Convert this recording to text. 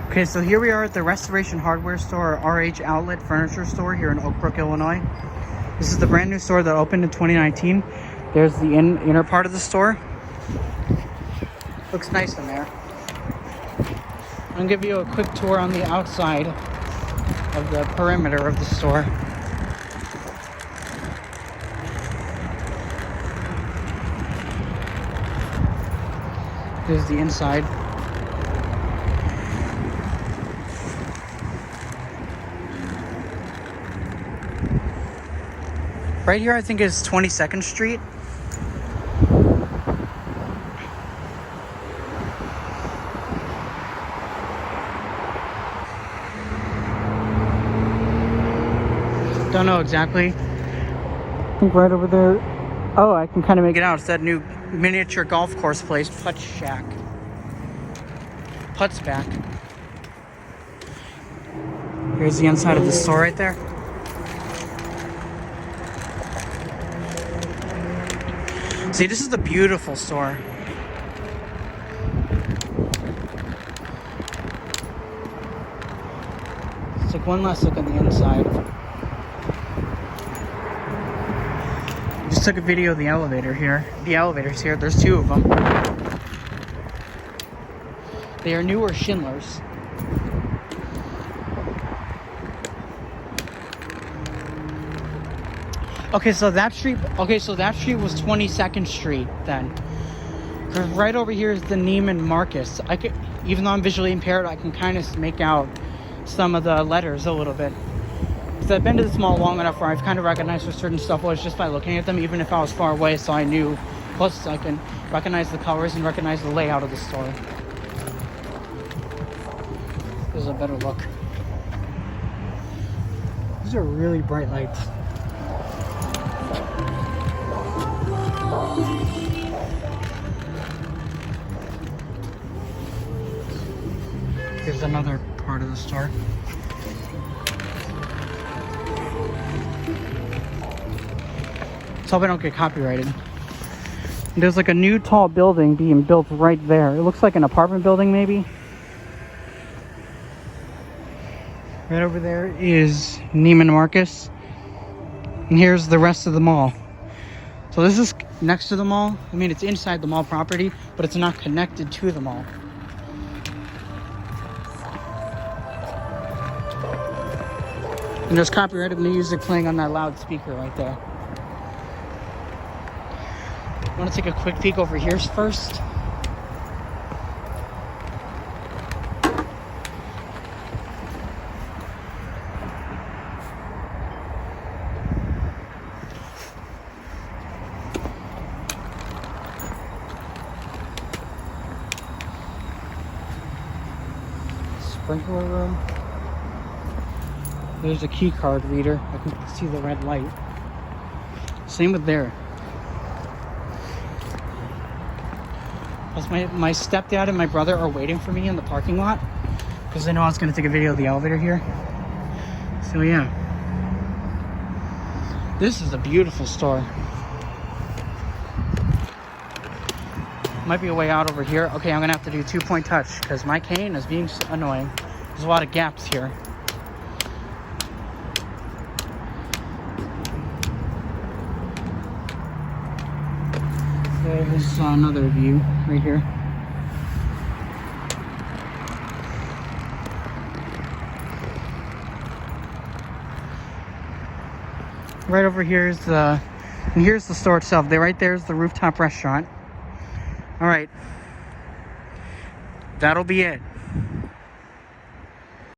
Okay, so here we are at the Restoration Hardware Store, or RH Outlet Furniture Store here in Oakbrook, Illinois. This is the brand new store that opened in 2019. There's the inner part of the store. Looks nice in there. I'm gonna give you a quick tour on the outside of the perimeter of the store. Here's the inside. Right here, I think, is 22nd Street. Don't know exactly. I think right over there. Oh, I can kind of make it out. It's that new miniature golf course place, Putt Shack. Putt's back. Here's the inside of the store right there. See, this is the beautiful store. Let's take one last look on the inside. Just took a video of the elevator here. The elevators here, there's two of them. They are newer Schindlers. Okay, so that street was 22nd Street then. Cause right over here is the Neiman Marcus. Even though I'm visually impaired, I can kind of make out some of the letters a little bit. Because I've been to this mall long enough where I've kind of recognized where certain stuff was just by looking at them, even if I was far away, so I knew. Plus, I can recognize the colors and recognize the layout of the store. There's a better look. These are really bright lights. Here's another part of the store. Let's hope I don't get copyrighted. There's like a new tall building being built right there. It looks like an apartment building maybe. Right over there is Neiman Marcus. And here's the rest of the mall. So this is next to the mall. I mean, it's inside the mall property, but it's not connected to the mall. And there's copyrighted music playing on that loudspeaker right there. I want to take a quick peek over here first. Sprinkler room. There's a key card reader. I can see the red light. Same with there. Plus my stepdad and my brother are waiting for me in the parking lot because they know I was going to take a video of the elevator here. So yeah. This is a beautiful store. Might be a way out over here. Okay, I'm going to have to do 2-point touch because my cane is being annoying. There's a lot of gaps here. There's another view right here. Right over here is and here's the store itself. Right there is the rooftop restaurant. All right, that'll be it.